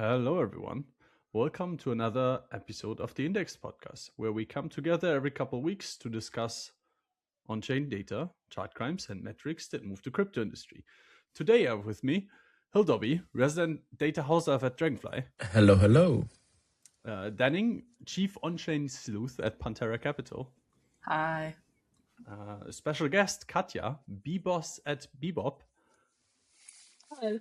Hello, everyone. Welcome to another episode of the Index Podcast, where we come together every couple of weeks to discuss on-chain data, chart crimes, and metrics that move the crypto industry. Today, I have with me Hildoby, resident data house elf at Dragonfly. Hello, hello. Danning, chief on-chain sleuth at Pantera Capital. Hi. Special guest Katia, B-boss at Bebop. Hello.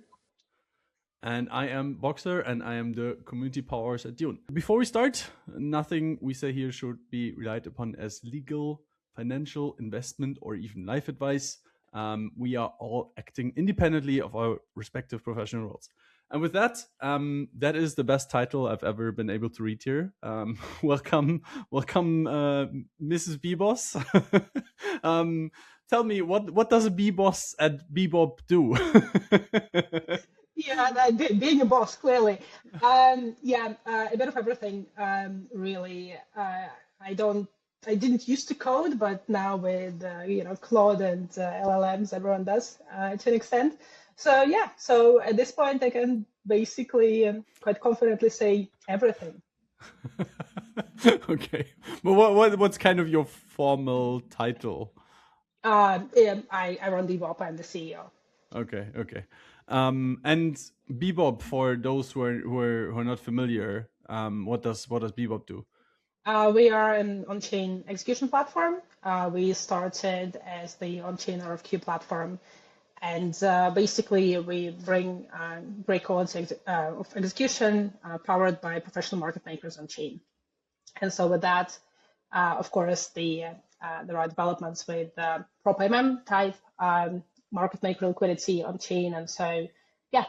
And I am Boxer, and I am the community powers at Dune. Before we start, nothing we say here should be relied upon as legal, financial, investment, or even life advice. We are all acting independently of our respective professional roles. And with that, that is the best title I've ever been able to read here. Welcome, Mrs. B-Boss. Tell me, what does a B-Boss at Bebop do? Yeah, being a boss, clearly. A bit of everything, really. I didn't used to code, but now with Claude and LLMs, everyone does to an extent. So at this point, I can basically quite confidently say everything. Okay, but what's kind of your formal title? I run Bebop. I'm the CEO. Okay. And Bebop, for those who are not familiar, what does Bebop do? We are an on-chain execution platform. We started as the on-chain RFQ platform, and basically we bring great codes of execution powered by professional market makers on-chain. And so with that, of course, there are developments with PropAMM type market maker liquidity on-chain, and so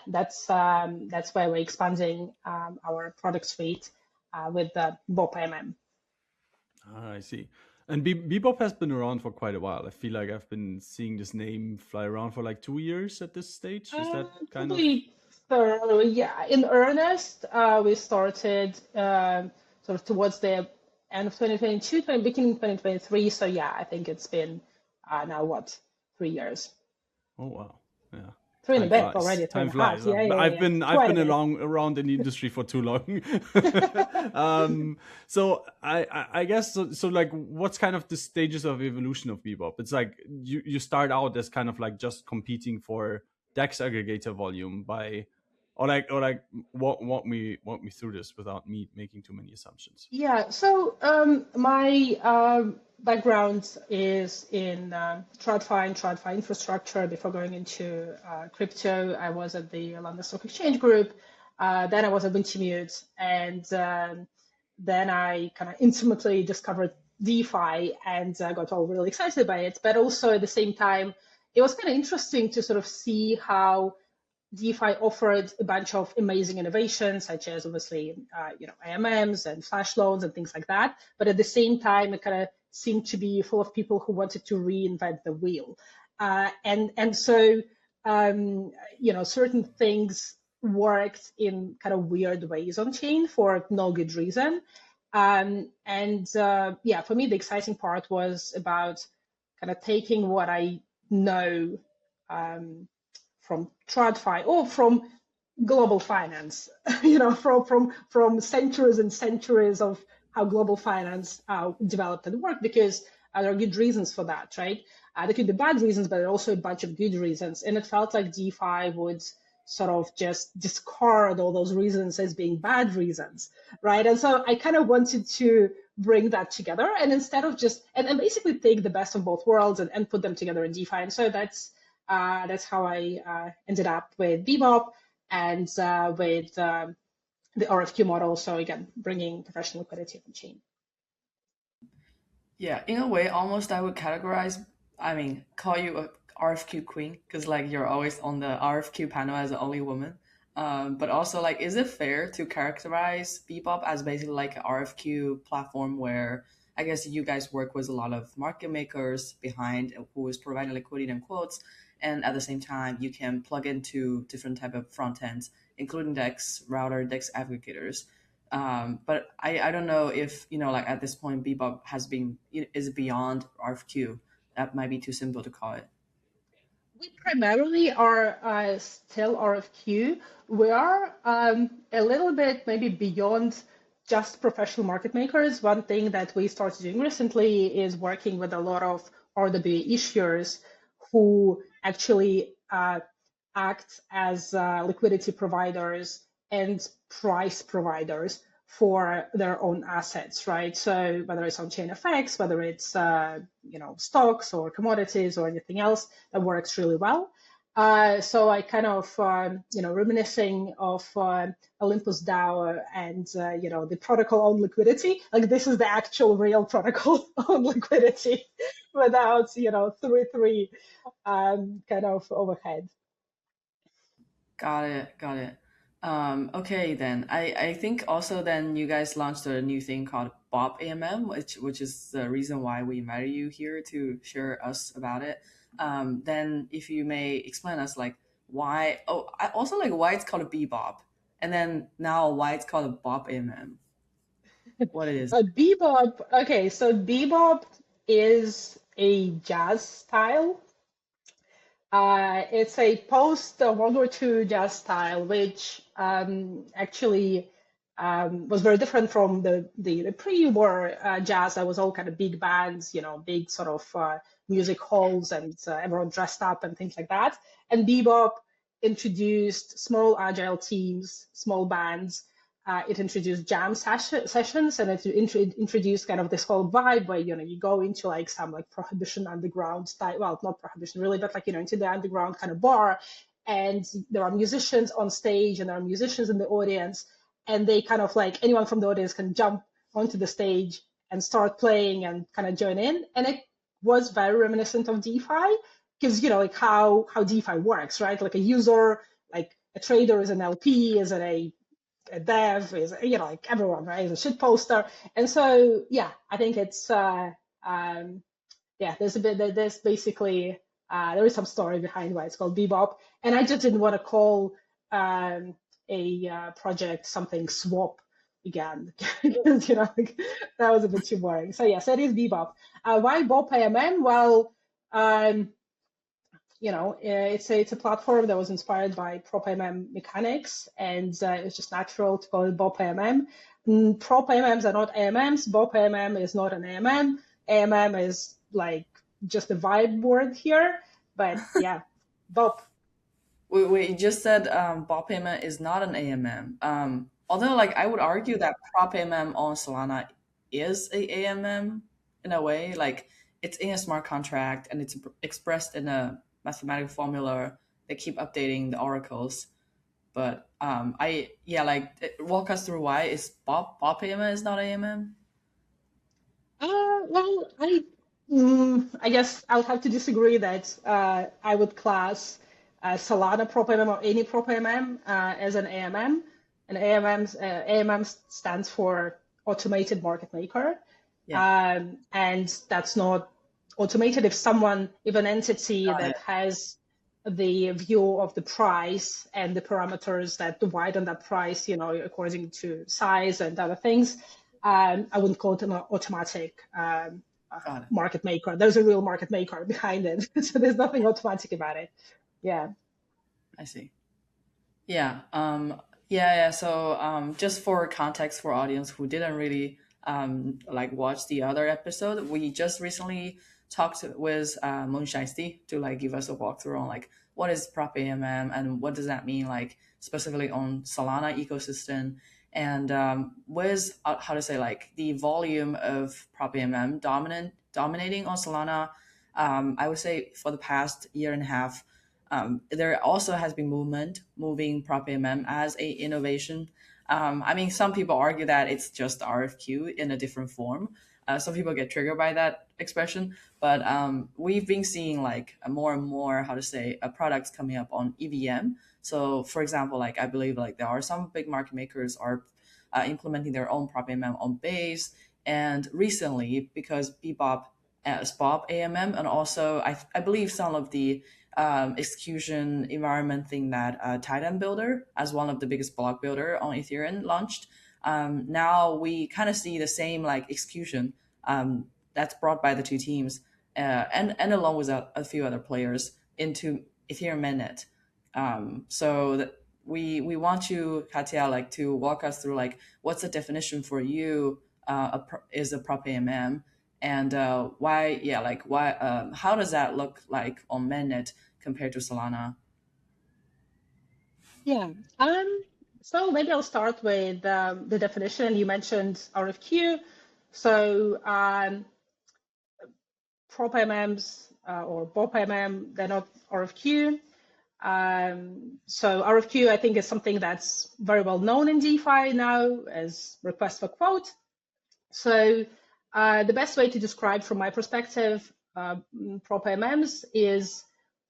that's where we're expanding our product suite with the BOPAMM. I see. And Bebop has been around for quite a while. I feel like I've been seeing this name fly around for like 2 years at this stage. Is that kind of? In earnest, we started sort of towards the end of 2022, beginning 2023. So I think it's been now 3 years. Oh wow, yeah. 3 and a bit already. Time flies. I've been around in the industry for too long. So I guess so. Like, what's kind of the stages of evolution of Bebop? It's like you start out as kind of like just competing for DEX aggregator volume walk me through this without me making too many assumptions. Yeah. So my background is in TradFi and TradFi infrastructure. Before going into crypto, I was at the London Stock Exchange Group. Then I was at Wintermute, and then I kind of intimately discovered DeFi and got all really excited by it. But also at the same time, it was kind of interesting to sort of see how DeFi offered a bunch of amazing innovations, such as obviously, AMMs and flash loans and things like that. But at the same time, it kind of seemed to be full of people who wanted to reinvent the wheel. So certain things worked in kind of weird ways on chain for no good reason. For me, the exciting part was about kind of taking what I know from TradFi or from global finance, from centuries and centuries of how global finance developed and worked, because there are good reasons for that, right? There could be bad reasons, but there are also a bunch of good reasons. And it felt like DeFi would sort of just discard all those reasons as being bad reasons, right? And so I kind of wanted to bring that together, and instead of just, and basically take the best of both worlds and put them together in DeFi. And so that's how I ended up with Bebop and with the RFQ model. So again, bringing professional liquidity on chain. Yeah, in a way, almost I would call you a RFQ queen, because like you're always on the RFQ panel as the only woman. But also, like, is it fair to characterize Bebop as basically like an RFQ platform where I guess you guys work with a lot of market makers behind who is providing liquidity and quotes, and at the same time you can plug into different type of front ends, including DEX router, DEX aggregators. But I don't know if like at this point Bebop is beyond RFQ. That might be too simple to call it. We primarily are still RFQ. We are a little bit maybe beyond just professional market makers. One thing that we started doing recently is working with a lot of RWA issuers who actually act as liquidity providers and price providers for their own assets, right? So whether it's on-chain FX, whether it's stocks or commodities or anything else, that works really well. So I kind of reminiscing of Olympus DAO and the protocol on liquidity. Like this is the actual real protocol on liquidity without three kind of overhead. Got it. Okay, then I think also then you guys launched a new thing called PropAMM, which is the reason why we invited you here to share us about it. Then if you may explain us like why. Oh, I also like why it's called a Bebop, and then now why it's called a PropAMM. What it is? Bebop. Okay, so Bebop is a jazz style. It's a post World War II jazz style, which actually was very different from the pre-war jazz. That was all kind of big bands, big sort of music halls and everyone dressed up and things like that. And Bebop introduced small agile teams, small bands. It introduced jam sessions, and it introduced kind of this whole vibe where you go into like some like Prohibition underground style, well, not Prohibition really, but like into the underground kind of bar, and there are musicians on stage and there are musicians in the audience, and they kind of like anyone from the audience can jump onto the stage and start playing and kind of join in, and it was very reminiscent of DeFi because like how DeFi works, right? Like a user, like a trader is an LP, is a dev, is like everyone, right, is a shit poster. And so I think it's there's basically there is some story behind why it's called Bebop, and I just didn't want to call a project something swap again because like, that was a bit too boring. So yes, it is Bebop. Why PropAMM? Well, it's a platform that was inspired by PropAMM mechanics, and it's just natural to call it PropAMM. PropAMMs are not AMMs. PropAMM is not an AMM. AMM is like just a vibe word here, but yeah, Bop. We just said PropAMM is not an AMM. Although like I would argue that PropAMM on Solana is a AMM in a way. Like it's in a smart contract and it's expressed in a mathematical formula. They keep updating the oracles. But walk us through why is PropAMM is not AMM. Well, I guess I'll have to disagree that I would class Solana PropAMM or any PropAMM as an AMM. And AMM stands for Automated Market Maker. Yeah. And that's not automated if an entity that has the view of the price and the parameters that divide on that price, according to size and other things, I wouldn't call it an automatic market maker. There's a real market maker behind it. So there's nothing automatic about it. Yeah. I see. Yeah. So just for context for audience who didn't really watch the other episode, we just recently talked with Moonshine to like give us a walkthrough on like what is PropAMM and what does that mean like specifically on Solana ecosystem, and with how to say like the volume of PropAMM dominating on Solana. I would say for the past year and a half, there also has been movement moving PropAMM as a innovation. I mean, some people argue that it's just RFQ in a different form. Some people get triggered by that expression, but we've been seeing like more and more, how to say, products coming up on EVM. So, for example, like I believe like there are some big market makers are implementing their own PropAMM on Base, and recently because Bebop Bob AMM, and also I believe some of the execution environment thing that Titan Builder, as one of the biggest block builder on Ethereum, launched. Now we kind of see the same like execution that's brought by the two teams, and along with a few other players into Ethereum mainnet. So we want you, Katia, like to walk us through like what's the definition for you is a PropAMM, and why, yeah, like why, how does that look like on mainnet compared to Solana? Yeah. So maybe I'll start with the definition. You mentioned RFQ. So PropAMMs or BOPAMM, they're not RFQ. So RFQ, I think, is something that's very well known in DeFi now as request for quote. So the best way to describe, from my perspective, PropAMMs is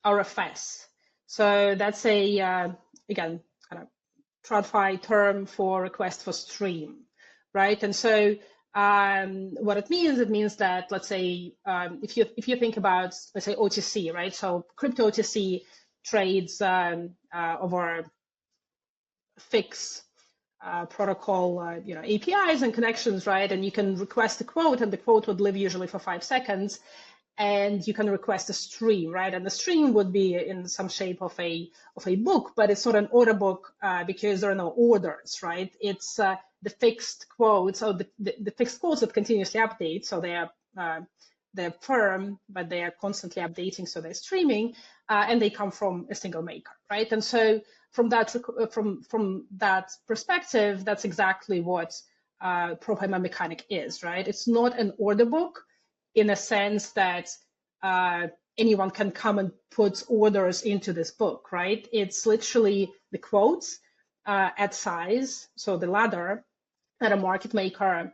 RFS. So that's a, again, kind of TradFi term for request for stream, right? And so what it means that, let's say, if you think about, let's say, OTC, right? So crypto OTC trades over fixed protocol, APIs and connections, right? And you can request a quote, and the quote would live usually for 5 seconds. And you can request a stream, right? And the stream would be in some shape of a book, but it's not an order book because there are no orders, right? It's the fixed quotes, so the fixed quotes that continuously update, so they're firm, but they are constantly updating, so they're streaming, and they come from a single maker, right? And so from that perspective, that's exactly what PropAMM mechanic is, right? It's not an order book in a sense that anyone can come and put orders into this book, right? It's literally the quotes at size, so the ladder that a market maker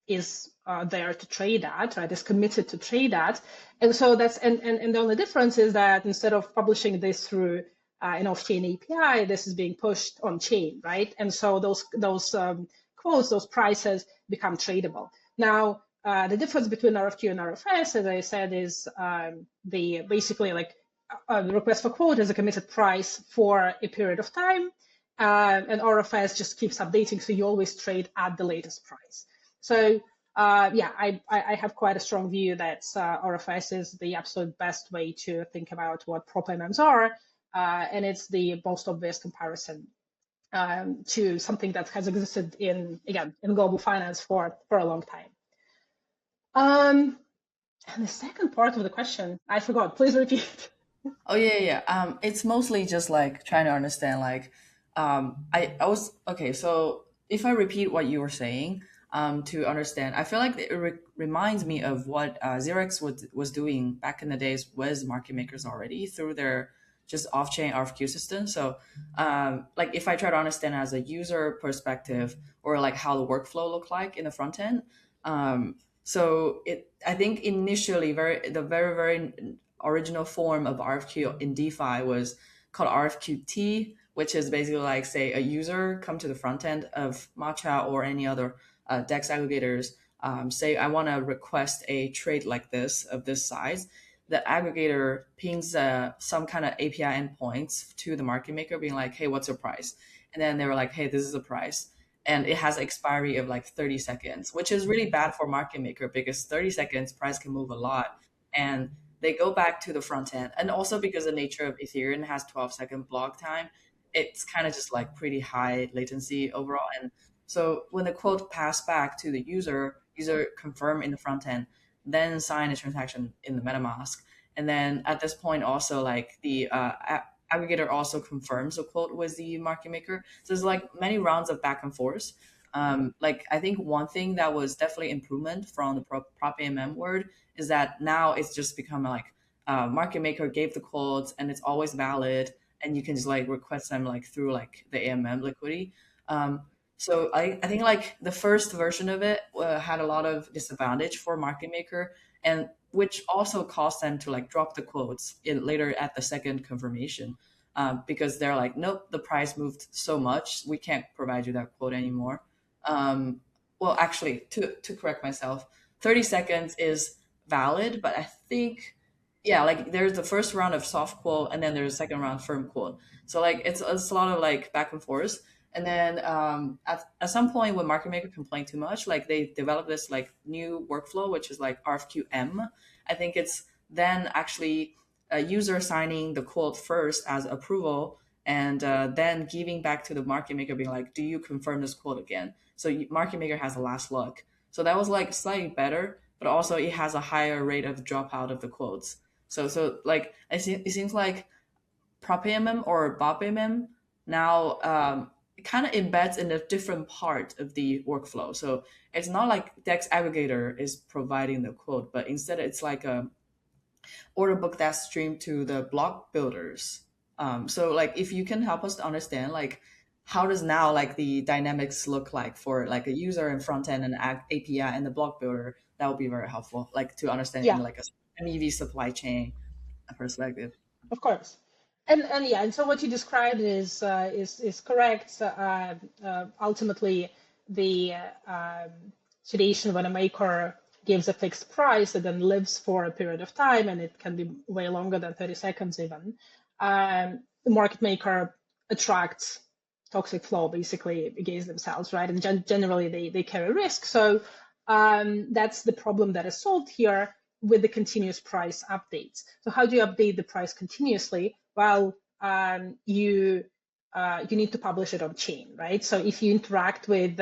is there to trade at, right? Is committed to trade at, and so that's and the only difference is that instead of publishing this through an off-chain API, this is being pushed on-chain, right? And so those quotes, those prices become tradable. Now, the difference between RFQ and RFS, as I said, is the basically like the request for quote is a committed price for a period of time, and RFS just keeps updating, so you always trade at the latest price. So yeah, I have quite a strong view that RFS is the absolute best way to think about what PropAMMs are, and it's the most obvious comparison to something that has existed in global finance for a long time. And the second part of the question, I forgot. Please repeat. Oh yeah. It's mostly just like trying to understand. Like, I was okay. So if I repeat what you were saying, to understand, I feel like it reminds me of what Xerox was doing back in the days with market makers already through their just off-chain RFQ system. So, like if I try to understand as a user perspective or like how the workflow looked like in the front end. So I think initially the very original form of RFQ in DeFi was called RFQT, which is basically like, say, a user come to the front end of Matcha or any other DEX aggregators, say I want to request a trade like this of this size. The aggregator pings some kind of API endpoints to the market maker, being like, "Hey, what's your price?" And then they were like, "Hey, this is the price." And it has an expiry of like 30 seconds, which is really bad for market maker because 30 seconds price can move a lot. And they go back to the front end. And also because the nature of Ethereum has 12-second block time, it's kind of just like pretty high latency overall. And so when the quote passed back to the user confirm in the front end, then sign a transaction in the MetaMask. And then at this point also like the aggregator also confirms a quote with the market maker. So there's like many rounds of back and forth. Like I think one thing that was definitely improvement from the PropAMM word is that now it's just become like market maker gave the quotes and it's always valid, and you can just like request them like through like the AMM liquidity. So I think like the first version of it had a lot of disadvantage for market maker, and which also caused them to like drop the quotes later at the second confirmation, because they're like, nope, the price moved so much, we can't provide you that quote anymore. Well, actually, to correct myself, 30 seconds is valid, but I think, yeah, like there's the first round of soft quote and then there's a second round firm quote. So like it's a lot of like back and forth. And then at some point when market maker complained too much, like they developed this like new workflow, which is like RFQM. I think it's then actually a user signing the quote first as approval, and then giving back to the market maker, being like, do you confirm this quote again? So market maker has the last look. So that was like slightly better, but also it has a higher rate of dropout of the quotes. So like it seems like PropAMM or BopAMM now kind of embeds in a different part of the workflow. So it's not like Dex aggregator is providing the quote, but instead it's like a order book that's streamed to the block builders. So like if you can help us to understand like how does now like the dynamics look like for like a user and front end and API and the block builder, that would be very helpful, like to understand in like a MEV supply chain perspective. Of course. And so what you described is correct. Ultimately, the situation when a maker gives a fixed price that then lives for a period of time, and it can be way longer than 30 seconds even, the market maker attracts toxic flow basically against themselves, right? And generally they carry risk. So that's the problem that is solved here with the continuous price updates. So how do you update the price continuously? Well, you need to publish it on chain, right? So if you interact with,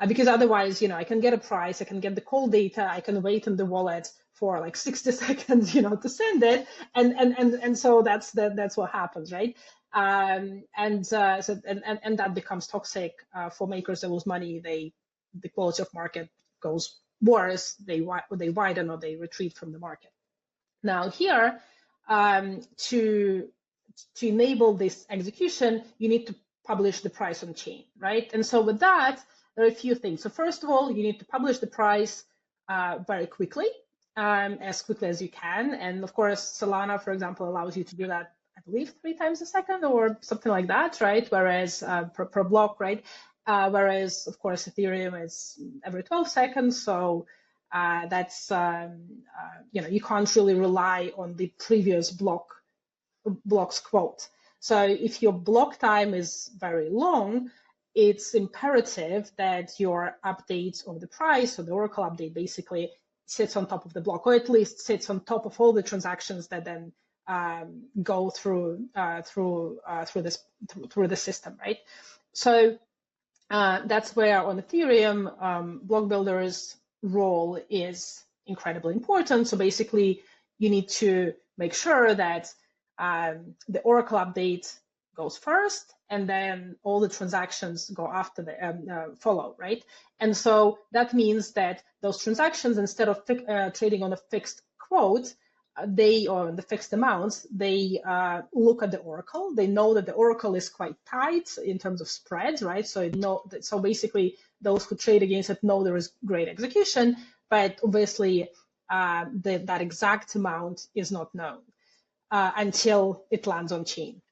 because otherwise, I can get a price, I can get the call data, I can wait in the wallet for like 60 seconds, to send it, and so that's what happens, right? And that becomes toxic for makers that lose money. The quality of market goes worse, they widen or they retreat from the market. Now here, to enable this execution, you need to publish the price on chain, right? And so with that, there are a few things. So first of all, you need to publish the price very quickly, as quickly as you can. And of course, Solana, for example, allows you to do that, I believe, 3 times a second or something like that, right? Whereas per block, right? Whereas, of course, Ethereum is every 12 seconds. So that's, you can't really rely on the previous block's quote. So if your block time is very long, it's imperative that your updates of the price, or the Oracle update, basically sits on top of the block, or at least sits on top of all the transactions that then go through the system, right? So that's where on Ethereum, block builders' role is incredibly important. So basically, you need to make sure that the Oracle update goes first, and then all the transactions go after the follow, right? And so that means that those transactions, instead of trading on a fixed quote, or the fixed amounts, they look at the Oracle. They know that the Oracle is quite tight in terms of spreads, right? So so basically, those who trade against it know there is great execution, but obviously that exact amount is not known until it lands on chain.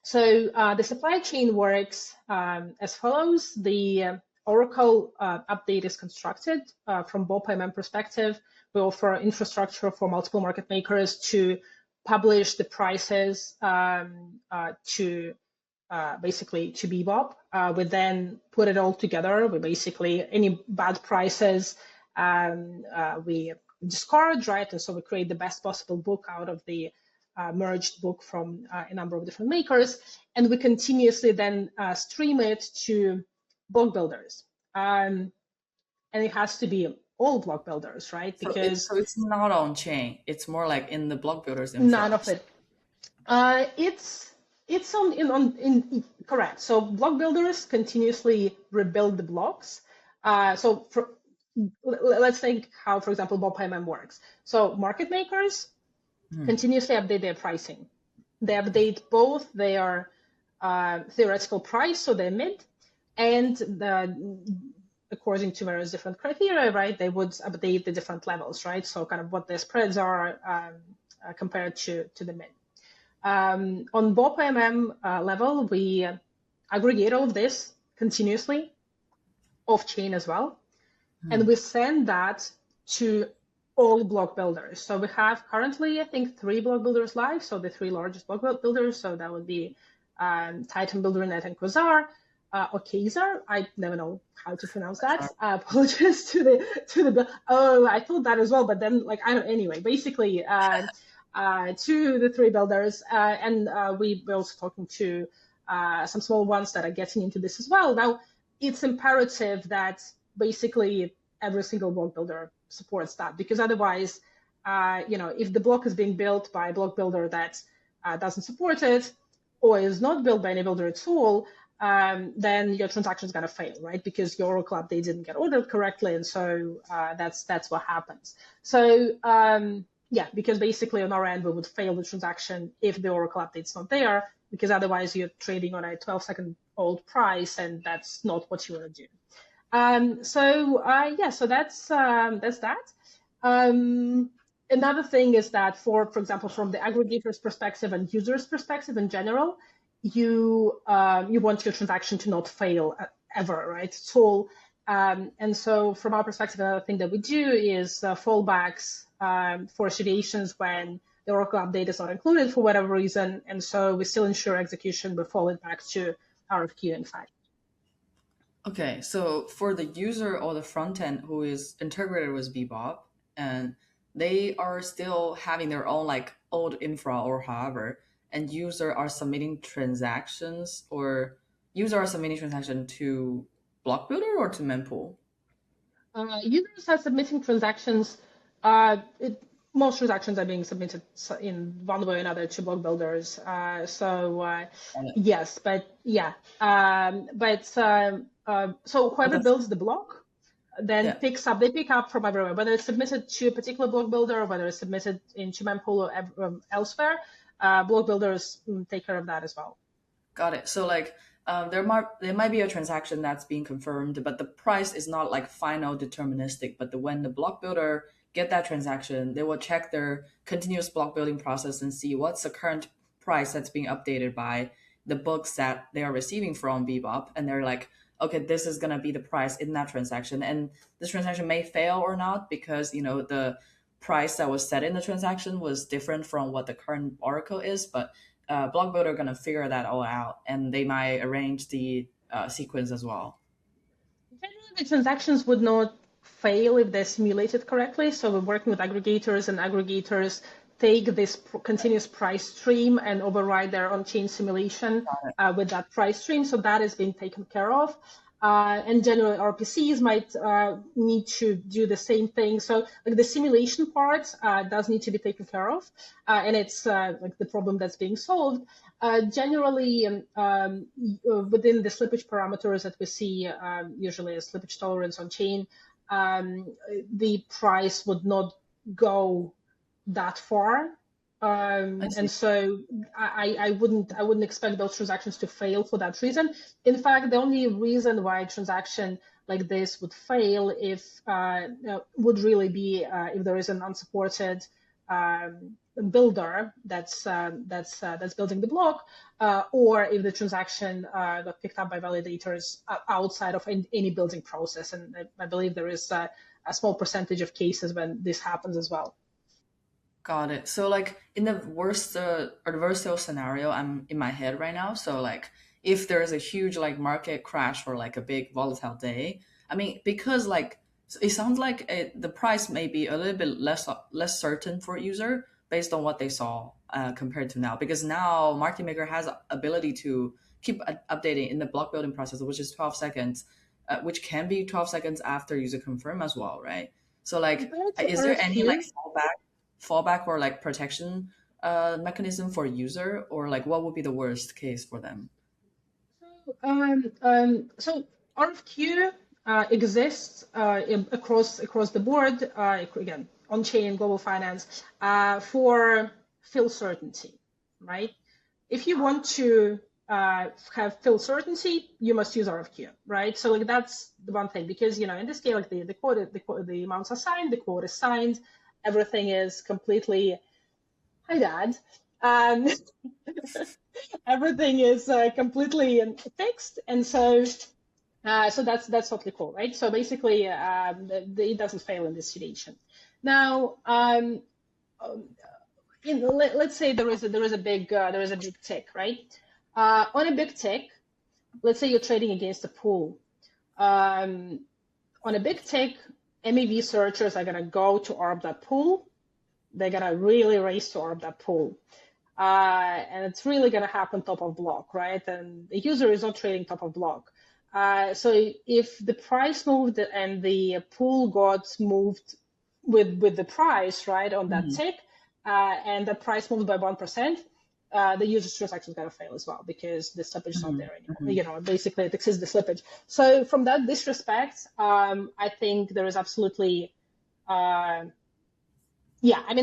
So the supply chain works as follows. The Oracle update is constructed from BopAMM perspective. We offer infrastructure for multiple market makers to publish the prices to Bebop. We then put it all together. We basically, any bad prices we discard, right? And so we create the best possible book out of the merged book from a number of different makers, and we continuously then stream it to block builders. And it has to be all block builders, right? Because so it's not on chain. It's more like in the block builders. None of it. It's in correct. So block builders continuously rebuild the blocks. Let's think how, for example, BopAMM works. So market makers continuously update their pricing. They update both their theoretical price, so their mid, and according to various different criteria, right? They would update the different levels, right? So kind of what their spreads are compared to the mid. On BopAMM level, we aggregate all of this continuously off-chain as well, and we send that to all block builders. So we have currently, I think, 3 block builders live. So the 3 largest block builders. So that would be Titan Builder, Net, and Quasar, or Kaiser. I never know how to pronounce that. Apologies to the. Oh, I thought that as well, but then like I don't. Anyway, basically, to the three builders, and we're also talking to some small ones that are getting into this as well. Now, it's imperative that basically every single block builder supports that, because otherwise, if the block is being built by a block builder that doesn't support it, or is not built by any builder at all, then your transaction is going to fail, right? Because your Oracle update didn't get ordered correctly, and so that's what happens. So yeah, because basically on our end, we would fail the transaction if the Oracle update's not there, because otherwise you're trading on a 12-second-old price, and that's not what you want to do. So that's that. Another thing is that for example, from the aggregator's perspective and user's perspective in general, you want your transaction to not fail ever, right? So, and so from our perspective, another thing that we do is fallbacks for situations when the Oracle update is not included for whatever reason, and so we still ensure execution, but fall it back to RFQ, in fact. Okay, so for the user or the front end who is integrated with Bebop, and they are still having their own like old infra or however, and user are submitting transactions, or user are submitting transaction to block builder or to mempool? Users are submitting transactions. Most transactions are being submitted in one way or another to block builders. Yes, but yeah, so whoever builds the block then they pick up from everywhere, whether it's submitted to a particular block builder or whether it's submitted into mempool or elsewhere. Block builders take care of that as well. Got it. So like there might be a transaction that's being confirmed, but the price is not like final deterministic. But when the block builder get that transaction, they will check their continuous block building process and see what's the current price that's being updated by the books that they are receiving from Bebop, and they're like, okay, this is gonna be the price in that transaction, and this transaction may fail or not because the price that was set in the transaction was different from what the current Oracle is, but block builder are going to figure that all out, and they might arrange the sequence as well. Generally, the transactions would not fail if they're simulated correctly. So we're working with aggregators, and aggregators take this continuous price stream and override their on-chain simulation with that price stream. So that is being taken care of. And generally, RPCs might need to do the same thing. So like the simulation part does need to be taken care of, and it's like the problem that's being solved. Generally, within the slippage parameters that we see, usually a slippage tolerance on chain, the price would not go that far. And so I wouldn't expect those transactions to fail for that reason. In fact, the only reason why a transaction like this would fail would really be if there is an unsupported builder that's building the block, or if the transaction got picked up by validators outside of any building process. And I believe there is a small percentage of cases when this happens as well. Got it. So like in the worst adversarial scenario, I'm in my head right now. So like if there's a huge like market crash or like a big volatile day, I mean, because like it sounds like the price may be a little bit less certain for user based on what they saw compared to now, because now market maker has ability to keep updating in the block building process, which is 12 seconds, which can be 12 seconds after user confirm as well, right? So like, is there any like fallback or like protection mechanism for user, or like what would be the worst case for them? So RFQ exists across the board, again, on-chain, global finance, for fill certainty, right? If you want to have fill certainty, you must use RFQ, right? So like that's the one thing, because in this case, like the amounts are signed, the quote is signed, everything is completely, hi dad, everything is completely fixed, and so that's totally cool, right? So basically, it doesn't fail in this situation. Now, let's say there is a big tick, right? On a big tick, let's say you're trading against a pool. On a big tick, MEV searchers are going to go to ARB that pool, they're gonna really race to arb that pool. And it's really going to happen top of block, right? And the user is not trading top of block. So if the price moved and the pool got moved with the price, right, on that tick, and the price moved by 1%, the user's transaction is going to fail as well because the slippage is not there anymore. Basically it exceeds the slippage. So from this respect, I think there is absolutely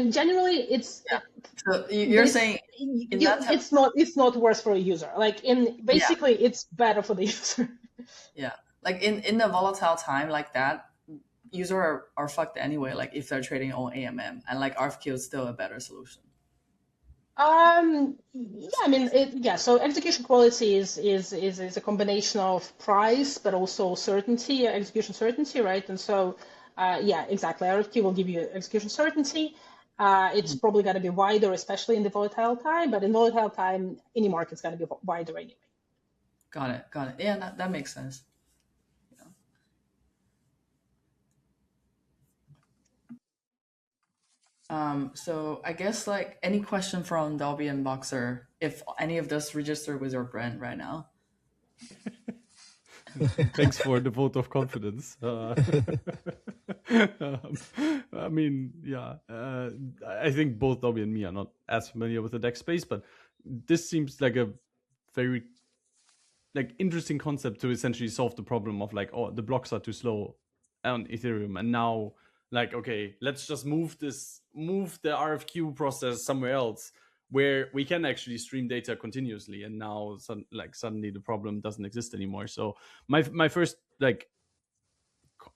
generally it's. So you're saying it's not worse for a user. Like it's better for the user. Yeah, like in the volatile time like that, users are fucked anyway. Like if they're trading on AMM, and like RFQ is still a better solution. So execution quality is a combination of price, but also certainty, execution certainty, right? And so, exactly. RFQ will give you execution certainty. It's probably going to be wider, especially in the volatile time, but in volatile time, any market's going to be wider anyway. Got it. Yeah, that makes sense. So I guess like any question from Dolby and Boxer, if any of this registered with your brand right now. Thanks for the vote of confidence. I think both Dobby and me are not as familiar with the DEX space, but this seems like a very interesting concept to essentially solve the problem of the blocks are too slow on Ethereum, and now okay, let's just move the RFQ process somewhere else where we can actually stream data continuously, and now suddenly the problem doesn't exist anymore. So my first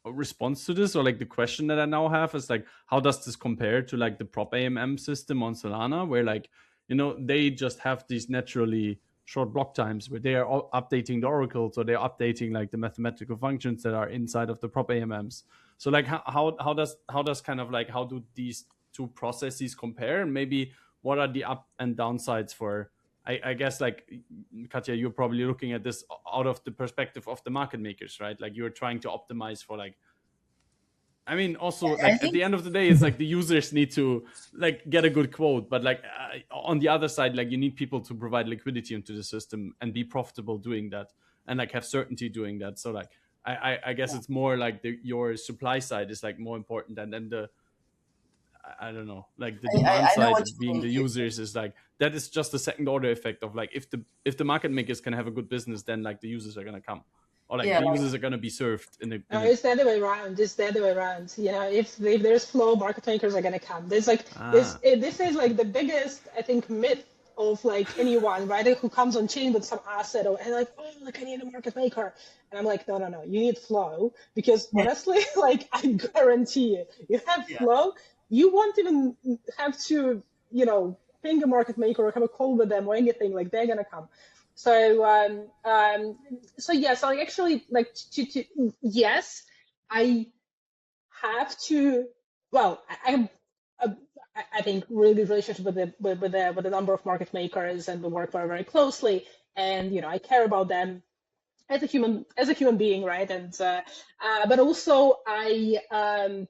response to this, or the question that I now have, is how does this compare to the PropAMM system on Solana, where they just have these naturally short block times where they are updating the oracles, or they're updating the mathematical functions that are inside of the PropAMMs. So how do these two processes compare, and maybe what are the up and downsides for, I guess, Katia, you're probably looking at this out of the perspective of the market makers, right? You're trying to optimize for also at the end of the day, it's the users need to get a good quote, but on the other side, you need people to provide liquidity into the system and be profitable doing that, and have certainty doing that. So I guess it's more your supply side is more important, and then the I don't know, the demand side being the users is that is just a second order effect of if the market makers can have a good business, then the users are gonna come, or the users are gonna be served in it's the other way around. It's the other way around. If there's flow, market makers are gonna come. There's this is the biggest, I think, myth of anyone, right, who comes on chain with some asset and I need a market maker, and I'm no, you need flow, because honestly, I guarantee you have flow, you won't even have to ping a market maker or have a call with them or anything. They're gonna come. So actually yes, I have to. Well, I have I think really good relationship with the number of market makers, and we work very, very closely. And I care about them as a human being, right? And but also I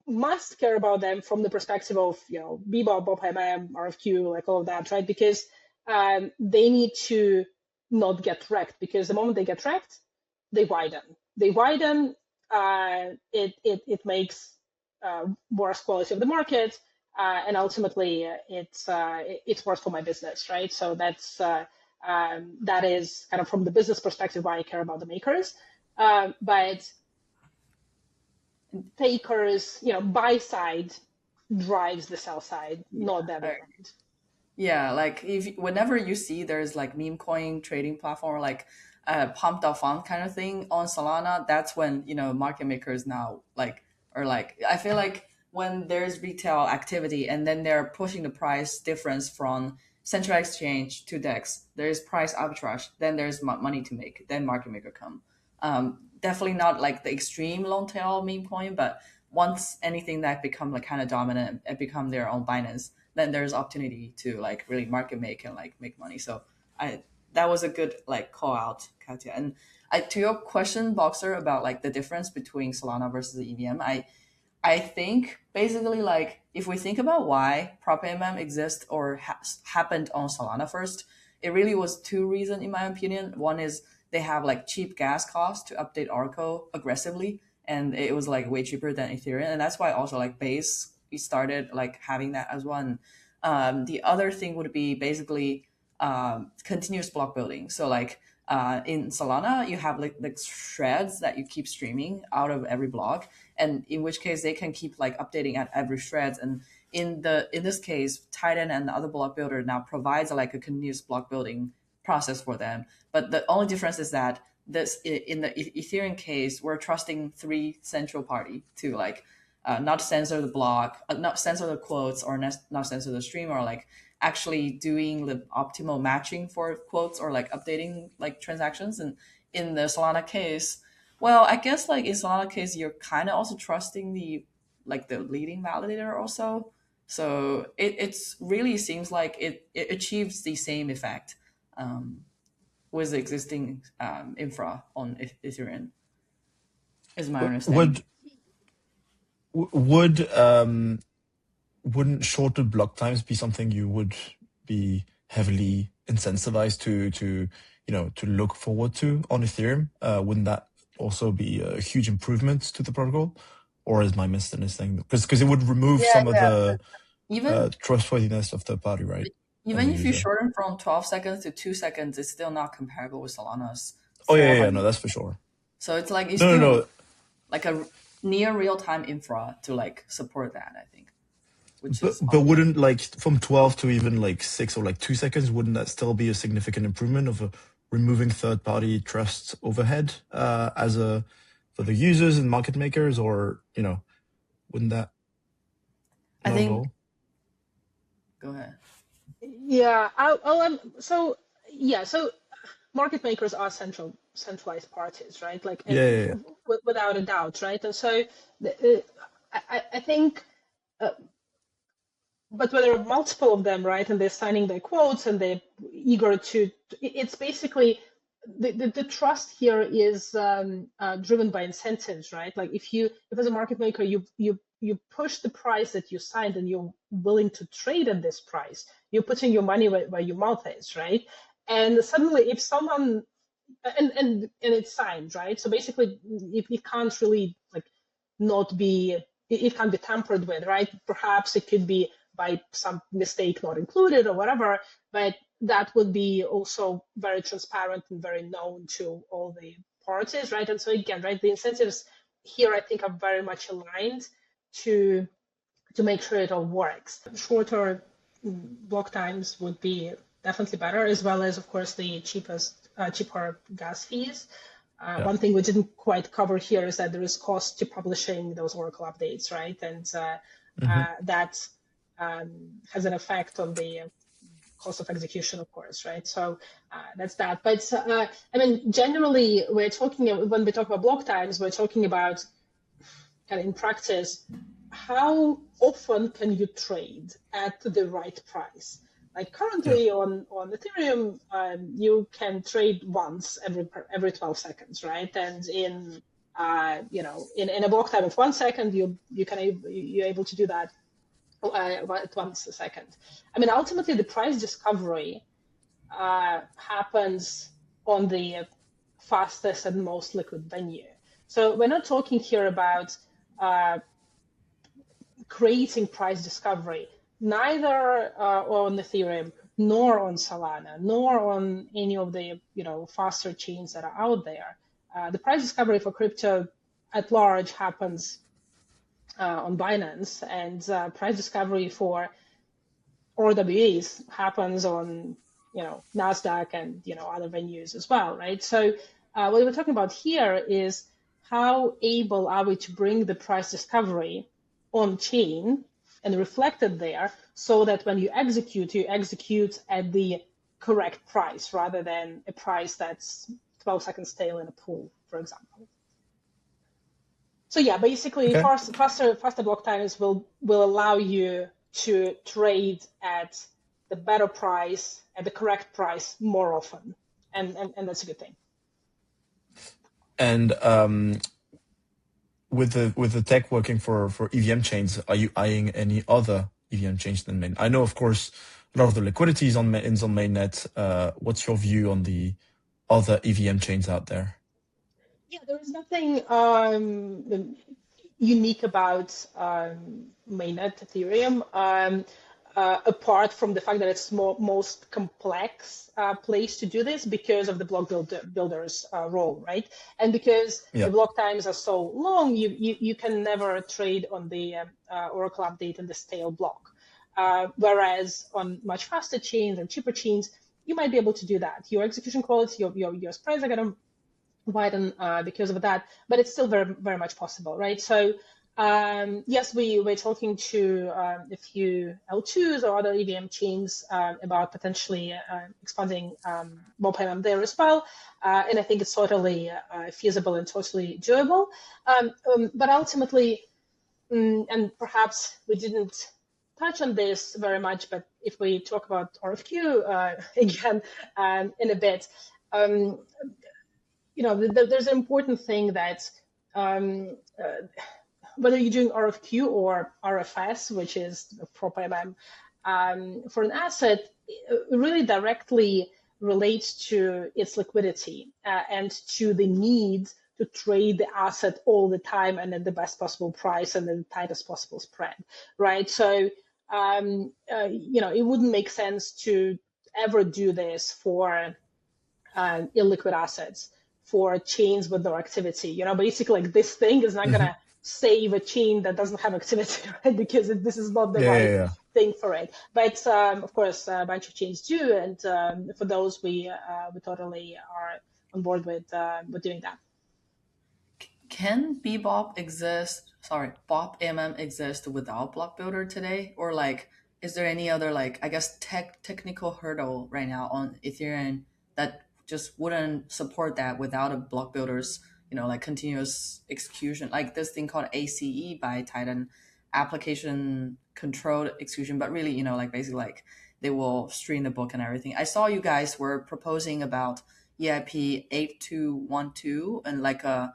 must care about them from the perspective of Bebop, PropAMM, RFQ, all of that, right? Because they need to not get wrecked, because the moment they get wrecked, they widen. It makes worse quality of the market, and ultimately it's worse for my business, right? So that is kind of from the business perspective why I care about the makers. But takers, buy side drives the sell side, not the other way. Yeah, whenever you see there's meme coin trading platform pump.fund kind of thing on Solana, that's when market makers now are I feel when there's retail activity and then they're pushing the price difference from central exchange to DEX, there's price arbitrage, then there's money to make, then market maker come. Definitely not the extreme long tail meme coin, but once anything that become kind of dominant and become their own Binance, then there's opportunity to really market make and make money. So that was a good call out, Katia. And to your question, Boxer, about the difference between Solana versus the EVM, I think basically like if we think about why PropAMM exists or happened on Solana first, it really was two reasons in my opinion. One is they have like cheap gas costs to update Arco aggressively, and it was like way cheaper than Ethereum, and that's why also like Base we started like having that as one. The other thing would be basically continuous block building. So like in Solana, you have like threads that you keep streaming out of every block, and in which case they can keep like updating at every thread. And in this case, Titan and the other block builder now provides like a continuous block building process for them. But the only difference is that this in the Ethereum case, we're trusting three central party to like not censor the block, not censor the quotes, or not censor the stream, or like actually doing the optimal matching for quotes or like updating like transactions. And in the Solana case, well, I guess like in Solana case, you're kind of also trusting the like the leading validator also. So it's really seems like it achieves the same effect with the existing infra on Ethereum, is my understanding. Wouldn't shorter block times be something you would be heavily incentivized to look forward to on Ethereum? Wouldn't that also be a huge improvement to the protocol, or is my misunderstanding? Because it would remove some of the even trustworthiness of the party, right? Even if you shorten from 12 seconds to 2 seconds, it's still not comparable with Solana's. Oh yeah, no, that's for sure. So it's like No. Like a near real time infra to like support that, I think. But wouldn't like from 12 to even like 6 or like 2 seconds, wouldn't that still be a significant improvement of removing third party trust overhead for the users and market makers, or wouldn't that? I think. Go ahead. Yeah. So market makers are centralized parties, right? Like without a doubt, right? And so I think. But when there are multiple of them, right, and they're signing their quotes and they're eager to, it's basically the trust here is driven by incentives, right? Like if as a market maker you push the price that you signed and you're willing to trade at this price, you're putting your money where your mouth is, right? And suddenly, if someone and it's signed, right? So basically, it can't really like not be, it can't be tampered with, right? Perhaps it could be by some mistake not included or whatever, but that would be also very transparent and very known to all the parties, right? And so again, right, the incentives here I think are very much aligned to make sure it all works. Shorter block times would be definitely better, as well as of course the cheaper gas fees. One thing we didn't quite cover here is that there is cost to publishing those Oracle updates, right? And that has an effect on the cost of execution, of course, right? So that's that. But I mean, generally, when we talk about block times, we're talking about kind of in practice, how often can you trade at the right price? Like currently on Ethereum, you can trade once every 12 seconds, right? And in in a block time of 1 second, you're able to do that once a second. I mean, ultimately, the price discovery happens on the fastest and most liquid venue. So we're not talking here about creating price discovery, neither on Ethereum, nor on Solana, nor on any of the faster chains that are out there. The price discovery for crypto at large happens on Binance, and price discovery for RWAs happens on Nasdaq and other venues as well, right? So what we're talking about here is how able are we to bring the price discovery on chain and reflect it there, so that when you execute at the correct price rather than a price that's 12 seconds stale in a pool, for example. So yeah, basically faster block times will allow you to trade at the better price, at the correct price more often, and that's a good thing. And with the tech working for EVM chains, are you eyeing any other EVM chains than main? I know, of course, a lot of the liquidity is on mainnet. What's your view on the other EVM chains out there? Yeah, there is nothing unique about mainnet Ethereum, apart from the fact that it's most complex place to do this because of the block builder's role, right? And because the block times are so long, you can never trade on the Oracle update in the stale block. Whereas on much faster chains and cheaper chains, you might be able to do that. Your execution quality, your spreads are going to widen because of that, but it's still very, very much possible, right? So yes, we're talking to a few L2s or other EVM chains about potentially expanding PropAMM there as well, and I think it's totally feasible and totally doable. But ultimately, and perhaps we didn't touch on this very much, but if we talk about RFQ again in a bit, there's an important thing that whether you're doing RFQ or RFS, which is PropAMM, for an asset, it really directly relates to its liquidity and to the need to trade the asset all the time and at the best possible price and the tightest possible spread, right? So, it wouldn't make sense to ever do this for illiquid assets, for chains with no activity. Basically, like, this thing is not gonna save a chain that doesn't have activity, right? Because this is not the right thing for it. But of course, a bunch of chains do, and for those, we totally are on board with doing that. Can Bebop exist? Sorry, PropAMM exist without block builder today, or like, is there any other technical hurdle right now on Ethereum that just wouldn't support that without a block builder's continuous execution, like this thing called ACE by Titan, application controlled execution, but really basically they will stream the book and everything. I saw you guys were proposing about EIP 8212 and like a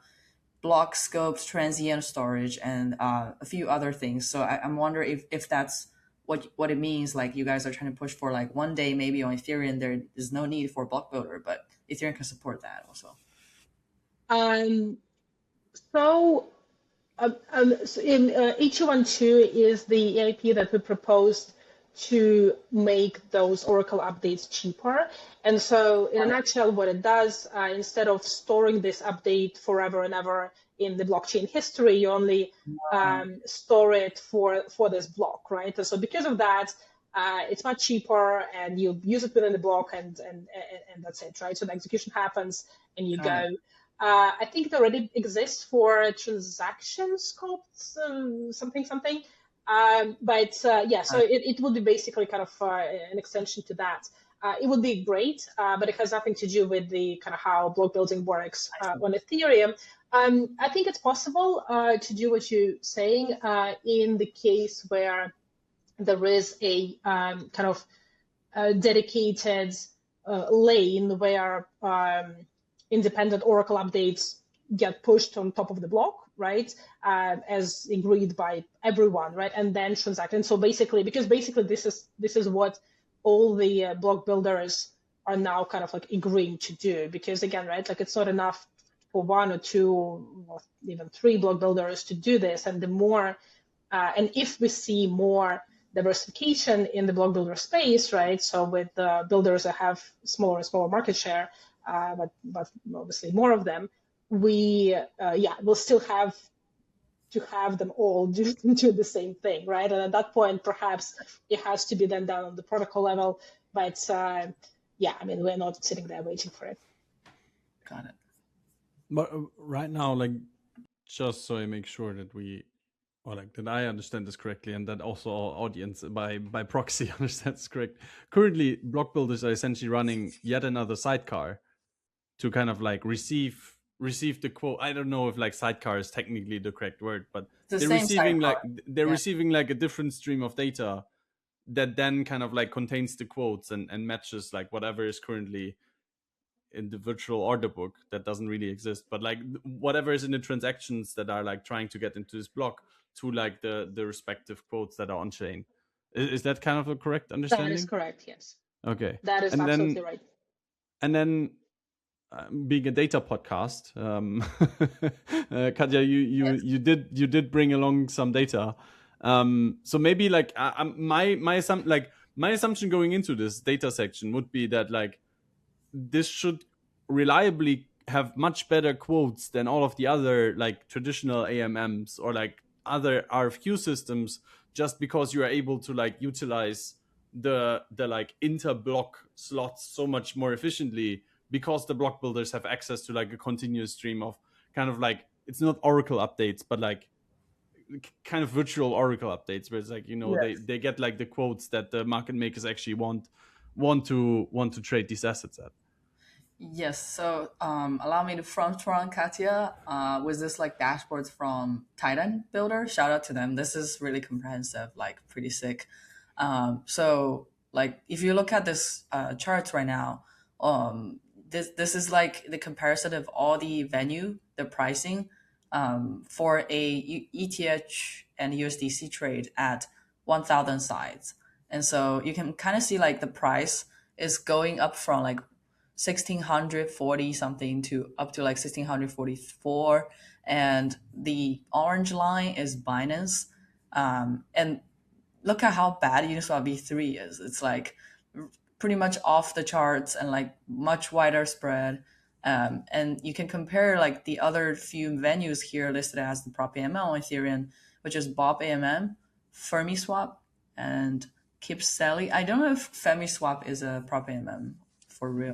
block scopes, transient storage, and a few other things. So I'm wondering if that's what it means. Like, you guys are trying to push for, like, one day maybe on Ethereum there is no need for block builder, but Ethereum can support that also. So in 8212 is the EIP that we proposed to make those Oracle updates cheaper. And so in a nutshell, what it does, instead of storing this update forever and ever in the blockchain history, you only store it for this block, right? And so because of that, it's much cheaper, and you use it within the block, and that's it, right? So the execution happens and you go. I think it already exists for transaction scopes, something. But so it would be basically kind of an extension to that. It would be great, but it has nothing to do with the kind of how block building works on Ethereum. I think it's possible to do what you're saying in the case where there is a kind of dedicated lane where independent Oracle updates get pushed on top of the block, right? As agreed by everyone, right? And then transact. And so basically, because this is what all the block builders are now kind of like agreeing to do. Because again, right, like, it's not enough for one or two or even three block builders to do this. And the more, and if we see more diversification in the block builder space, right? So with builders that have smaller and smaller market share, but obviously more of them, we'll still have to have them all do the same thing, right? And at that point, perhaps it has to be then done on the protocol level. But we're not sitting there waiting for it. Got it. But right now, like, just so I make sure that that I understand this correctly, and that also our audience by proxy understands correct. Currently, block builders are essentially running yet another sidecar to kind of like receive the quote. I don't know if like sidecar is technically the correct word, but they're receiving receiving like a different stream of data that then kind of like contains the quotes and matches like whatever is currently in the virtual order book that doesn't really exist, but like whatever is in the transactions that are like trying to get into this block to like the respective quotes that are on chain. Is that kind of a correct understanding? That is correct, yes. Okay. That is absolutely right. And then being a data podcast, Katia, you did bring along some data. So maybe like my assumption going into this data section would be that like this should reliably have much better quotes than all of the other like traditional AMMs or like other RFQ systems, just because you are able to like utilize the like inter-block slots so much more efficiently, because the block builders have access to like a continuous stream of kind of like, it's not Oracle updates, but like kind of virtual Oracle updates, where it's like, you know, Yes. they get like the quotes that the market makers actually want to trade these assets at. Yes, so allow me to front run Katia with this like dashboards from Titan Builder. Shout out to them. This is really comprehensive, like pretty sick. So like if you look at this charts right now, this is like the comparison of all the venue, the pricing for a ETH and USDC trade at 1,000 sides. And so you can kind of see like the price is going up from like 1,640 something to up to like 1,644, and the orange line is Binance. And look at how bad Uniswap V3 is. It's like pretty much off the charts and like much wider spread. And you can compare like the other few venues here listed as the PropAMM on Ethereum, which is BopAMM, FermiSwap, and Kipseli. I don't know if FemiSwap is a PropAMM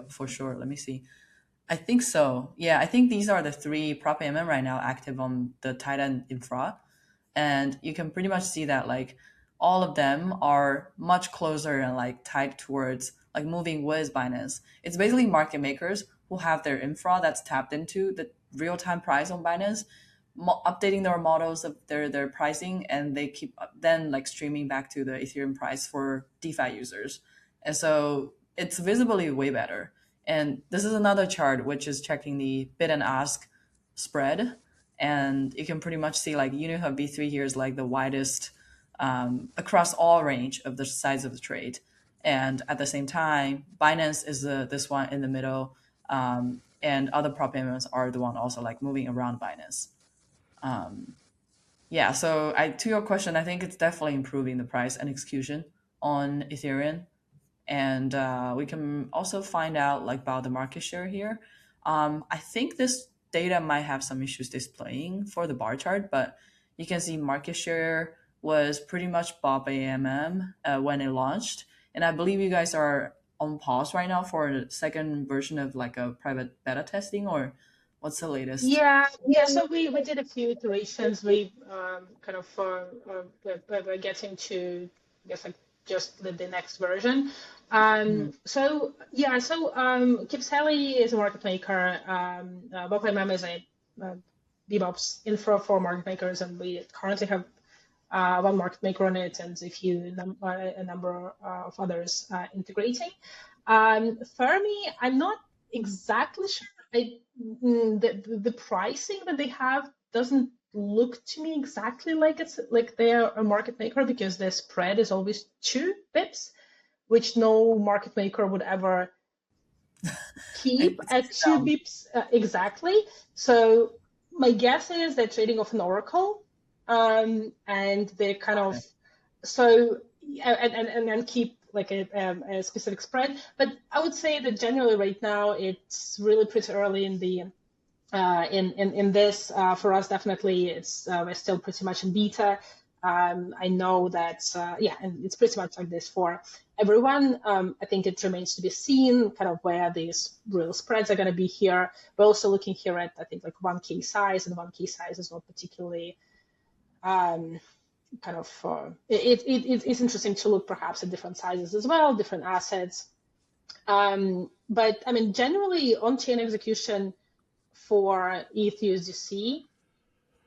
for sure. Let me see. I think so. Yeah, I think these are the three PropAMM right now active on the Titan infra. And you can pretty much see that like all of them are much closer and like tied towards like moving with Binance. It's basically market makers who have their infra that's tapped into the real-time price on Binance, updating their models of their pricing, and they keep then like streaming back to the Ethereum price for DeFi users. And so it's visibly way better. And this is another chart which is checking the bid and ask spread. And you can pretty much see like Uniswap V3 here is like the widest across all range of the size of the trade. And at the same time, Binance is this one in the middle, and other PropAMMs are the one also like moving around Binance. Yeah, so to your question, I think it's definitely improving the price and execution on Ethereum. And we can also find out like about the market share here. I think this data might have some issues displaying for the bar chart, but you can see market share was pretty much BopAMM when it launched. And I believe you guys are on pause right now for the second version of like a private beta testing, or what's the latest? Yeah. So we did a few iterations. We kind of we're getting to, I guess, like just the next version. So Kipseli is a market maker. PropAMM is a Bebop's infra for market makers, and we currently have one market maker on it, and a number of others integrating. Fermi, I'm not exactly sure. The pricing that they have doesn't look to me exactly like it's like they're a market maker, because their spread is always 2 bips, which no market maker would ever keep at 2 bips exactly. So my guess is they're trading off an Oracle, and they kind of and keep like a specific spread. But I would say that generally right now it's really pretty early in the in this. For us, definitely we're still pretty much in beta. I know that and it's pretty much like this for everyone. I think it remains to be seen kind of where these real spreads are going to be here. We're also looking here at, I think, like 1K size, and 1K size is not particularly it's interesting to look perhaps at different sizes as well, different assets. But I mean, generally on-chain execution for ETH USDC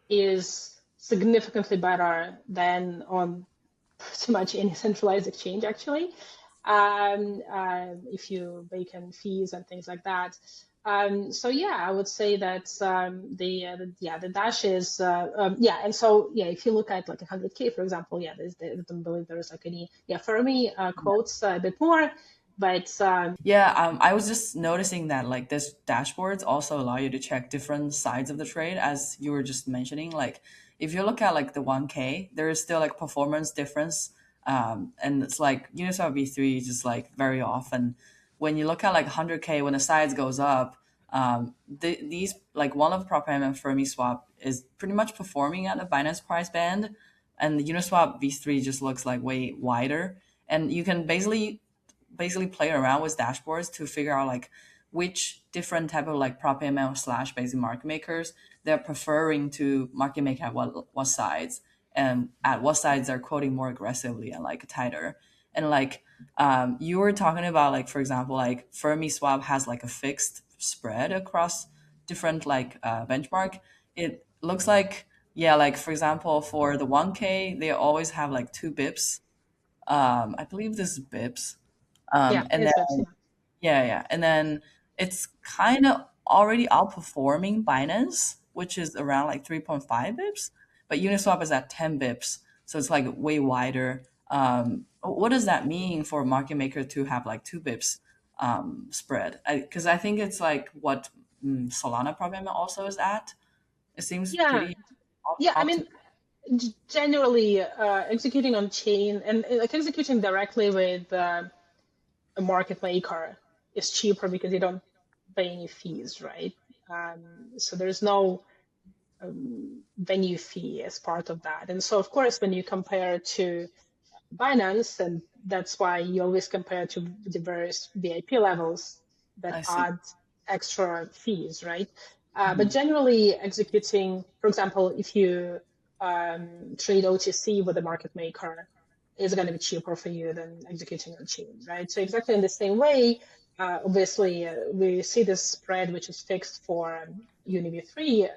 is significantly better than on pretty much any centralized exchange, actually. if you bake in fees and things like that. So yeah, I would say that the dash is and so yeah, if you look at like 100K for example, yeah, I don't believe there is like any Fermi quotes a bit more, but I was just noticing that like this dashboards also allow you to check different sides of the trade, as you were just mentioning. Like if you look at like the 1K, there is still like performance difference, and it's like Uniswap V3 is just like very off. And when you look at like 100K, when the size goes up, these like one of PropAMM and Fermi Swap is pretty much performing at a Binance price band, and the Uniswap V3 just looks like way wider. And you can basically play around with dashboards to figure out like which different type of like PropAMM slash basic market makers they're preferring to market make at what sides, and at what sides they're quoting more aggressively and like tighter. And like you were talking about like, for example, like Fermi Swap has like a fixed spread across different like benchmark. It looks like, yeah, like for example for the 1K they always have like 2 bips. I believe this is bips. yeah, And it's then yeah, and then it's kind of already outperforming Binance, which is around like 3.5 bips, but Uniswap is at 10 bips, so it's like way wider. What does that mean for a market maker to have like 2 bips spread? Because I think it's like what Solana PropAMM also is at. It seems yeah, pretty yeah. I optimal. mean, generally executing on chain and like executing directly with a market maker is cheaper because you don't pay any fees, right? So there's no venue fee as part of that. And so, of course, when you compare to Binance, and that's why you always compare to the various VIP levels that I see. add extra fees, right? But generally, executing, for example, if you trade OTC with a market maker, is going to be cheaper for you than executing on chain, right? So exactly in the same way, obviously, we see this spread which is fixed for UniV3.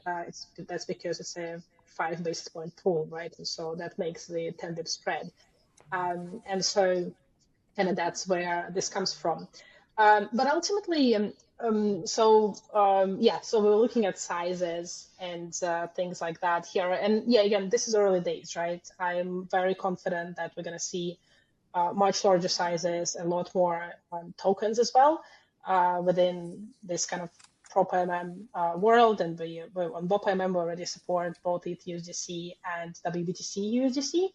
That's because it's a 5 basis point pool, right? And so that makes the 10 bip spread. And so and that's where this comes from. But ultimately, so we're looking at sizes and things like that here. And yeah, again, this is early days, right? I'm very confident that we're going to see much larger sizes, a lot more tokens as well within this kind of PropAMM world. And on PropAMM, we already support both ETH-USDC and WBTC-USDC.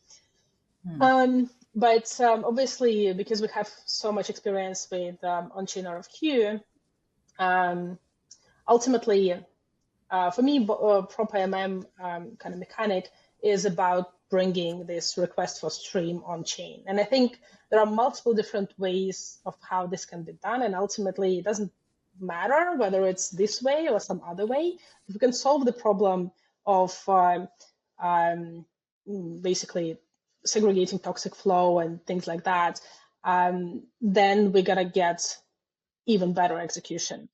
But obviously, because we have so much experience with on-chain RFQ, ultimately, for me, PropAMM kind of mechanic is about bringing this request for stream on-chain. And I think there are multiple different ways of how this can be done. And ultimately, it doesn't matter whether it's this way or some other way. If we can solve the problem of basically segregating toxic flow and things like that, then we're going to get even better execution,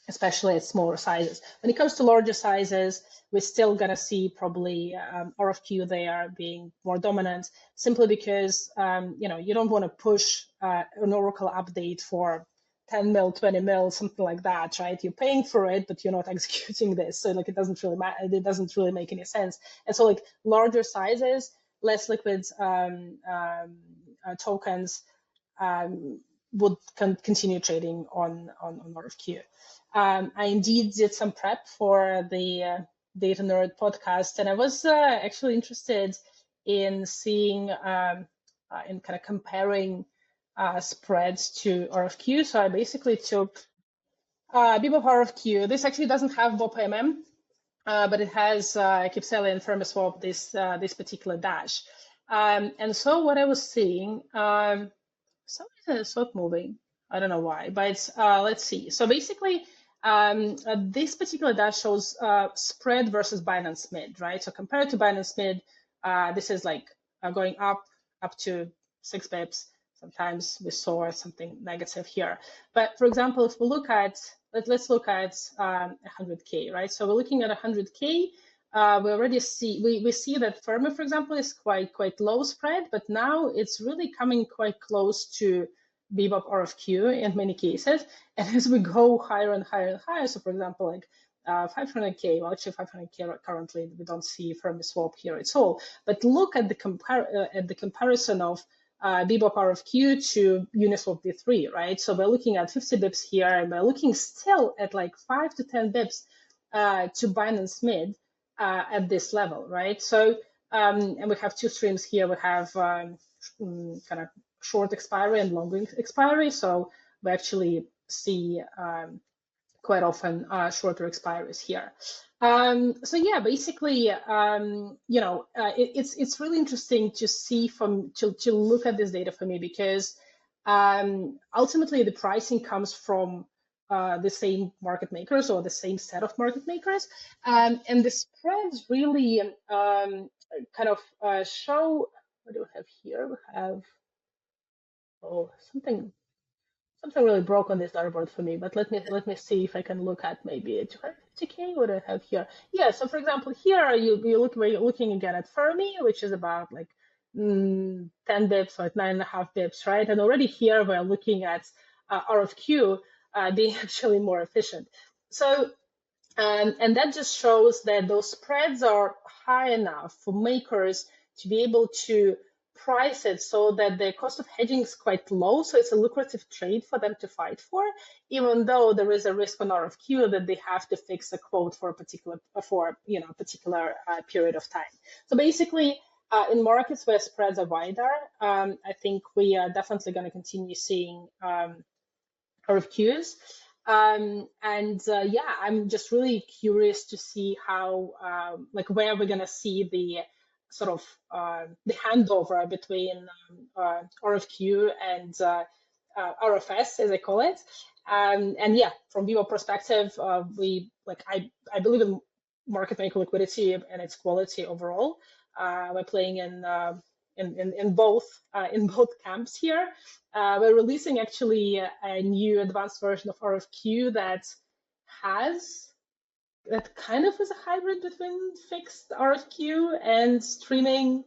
especially at smaller sizes. When it comes to larger sizes, we're still going to see probably RFQ there being more dominant, simply because you don't want to push an Oracle update for 10 mil, 20 mil, something like that, right? You're paying for it, but you're not executing this, so like it doesn't really matter. It doesn't really make any sense. And so like larger sizes, less liquid tokens would continue trading on RFQ. I indeed did some prep for the Data Nerd podcast, and I was actually interested in seeing in kind of comparing spreads to RFQ. So I basically took Bebop RFQ. This actually doesn't have PropAMM, but it has Kipseli and FermiSwap, this particular dash. And so what I was seeing, for some reason it's not moving. I don't know why, but let's see. So basically, this particular dash shows spread versus Binance Mid, right? So compared to Binance Mid, this is like going up to 6 bips. Sometimes we saw something negative here. But for example, if we look at, let's look at 100K, right? So we're looking at 100K. We already see, we see that Fermi, for example, is quite low spread, but now it's really coming quite close to Bebop RFQ in many cases. And as we go higher and higher and higher, so for example, like 500K, well, actually 500K currently, we don't see Fermi swap here at all. But look at the comparison of Bebop RFQ to Uniswap V3, right? So we're looking at 50 bips here, and we're looking still at like 5 to 10 bips to Binance Mid at this level, right? So, and we have two streams here. We have kind of short expiry and long expiry. So we actually see quite often shorter expiries here. So yeah, basically, it's really interesting to see to look at this data for me, because ultimately the pricing comes from the same market makers or the same set of market makers, and the spreads really kind of show. What do we have here? We have something really broke on this dartboard for me, but let me see if I can look at maybe 250K. What do I have here? Yeah, so for example, here we're looking again at Fermi, which is about like 10 bips or 9.5 bips, right? And already here we're looking at RFQ being actually more efficient. So, and that just shows that those spreads are high enough for makers to be able to price it so that the cost of hedging is quite low, so it's a lucrative trade for them to fight for, even though there is a risk on RFQ that they have to fix a quote for a particular period of time. So basically, in markets where spreads are wider, I think we are definitely going to continue seeing RFQs. Yeah, I'm just really curious to see how, where we're going to see the sort of the handover between RFQ and RFS, as I call it. And yeah, from Bebop perspective, I believe in market maker liquidity and its quality overall. We're playing in both camps here. We're releasing actually a new advanced version of RFQ that kind of is a hybrid between fixed RFQ and streaming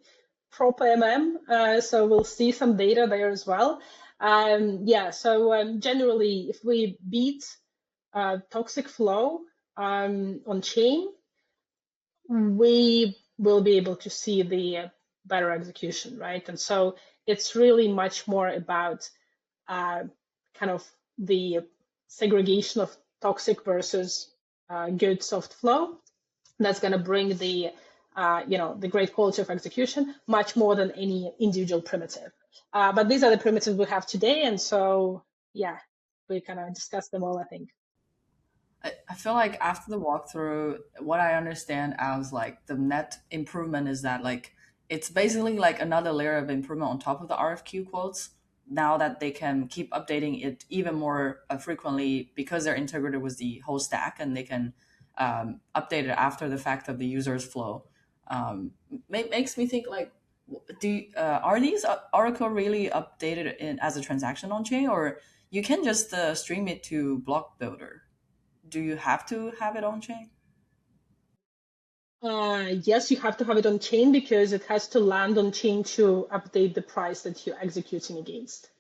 PropAMM. So we'll see some data there as well. Yeah, so generally, if we beat toxic flow on chain, we will be able to see the better execution, right? And so it's really much more about kind of the segregation of toxic versus good soft flow. That's going to bring the the great quality of execution much more than any individual primitive. But these are the primitives we have today, and so yeah, we kind of discussed them all, I think. I feel like after the walkthrough, what I understand as like the net improvement is that like it's basically like another layer of improvement on top of the RFQ quotes. Now that they can keep updating it even more frequently because they're integrated with the whole stack, and they can update it after the fact of the user's flow. Makes me think like, are these Oracle really updated as a transaction on chain, or you can just stream it to Block Builder? Do you have to have it on chain? Yes, you have to have it on chain because it has to land on chain to update the price that you're executing against.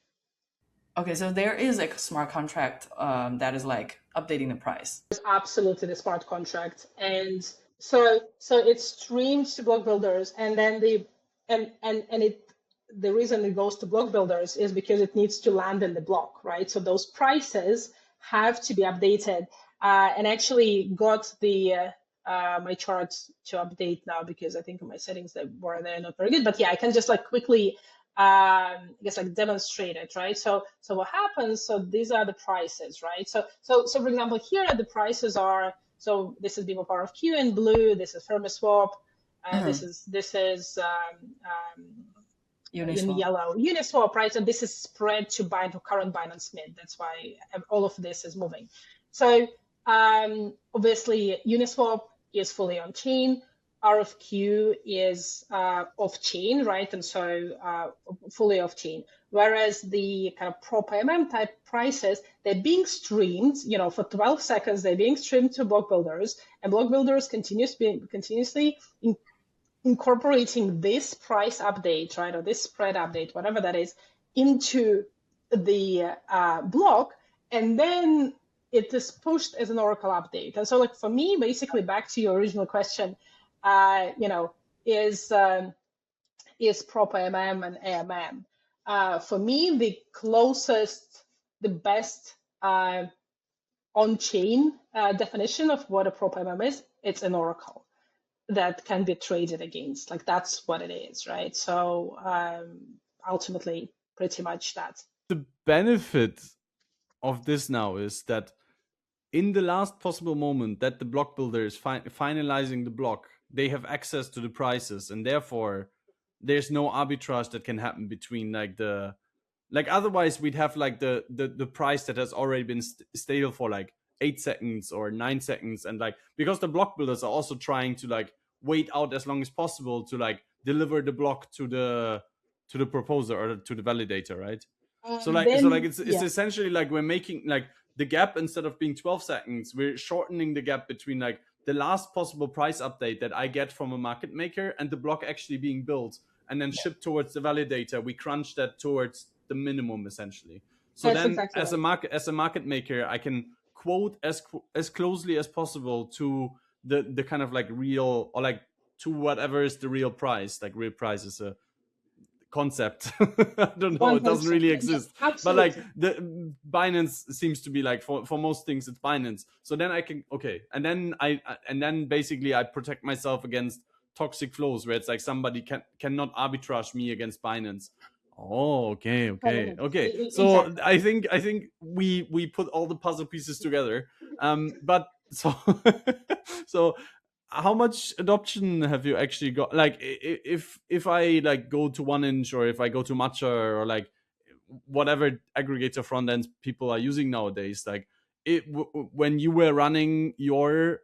Okay, so there is a smart contract that is like updating the price. It's absolutely the smart contract, and so it's streamed to block builders, and then the reason it goes to block builders is because it needs to land in the block, right? So those prices have to be updated, and actually got the my charts to update now because I think in my settings they're not very good. But yeah, I can just like quickly demonstrate it, right? So what happens? So these are the prices, right? So for example, here the prices are. So this is Bebop RFQ in blue. This is Fermi swap. This is Uniswap. In yellow Uniswap, right? So this is spread to current Binance Mid. That's why all of this is moving. So obviously Uniswap is fully on chain. RFQ is off chain, right? And so fully off chain. Whereas the kind of PropAMM type prices, they're being streamed, for 12 seconds, they're being streamed to block builders, and block builders continuously incorporating this price update, right? Or this spread update, whatever that is, into the block, and then it is pushed as an Oracle update. And so, like, for me, basically, back to your original question, is PropAMM and AMM. For me, the closest, the best on-chain definition of what a PropAMM is, it's an Oracle that can be traded against. Like, that's what it is, right? So ultimately, pretty much that. The benefit of this now is that in the last possible moment that the block builder is finalizing the block, they have access to the prices, and therefore there's no arbitrage that can happen between otherwise we'd have like the price that has already been stale for like 8 seconds or 9 seconds, and like because the block builders are also trying to like wait out as long as possible to like deliver the block to the proposer or to the validator, right? It's essentially like we're making like the gap, instead of being 12 seconds, we're shortening the gap between like the last possible price update that I get from a market maker and the block actually being built and then shipped towards the validator. We crunch that towards the minimum essentially. So that's then exactly as a market maker, I can quote as closely as possible to the kind of like real, or like to whatever is the real price. Like real price is a concept. I don't know, 100%. It doesn't really exist. Yeah, but like the Binance seems to be like for most things it's Binance. So then I can and then basically I protect myself against toxic flows where it's like somebody cannot arbitrage me against Binance. Oh, okay. So exactly. I think we put all the puzzle pieces together. But so how much adoption have you actually got? Like if I like go to 1inch, or if I go to Matcha, or like whatever aggregator front ends people are using nowadays, like when you were running your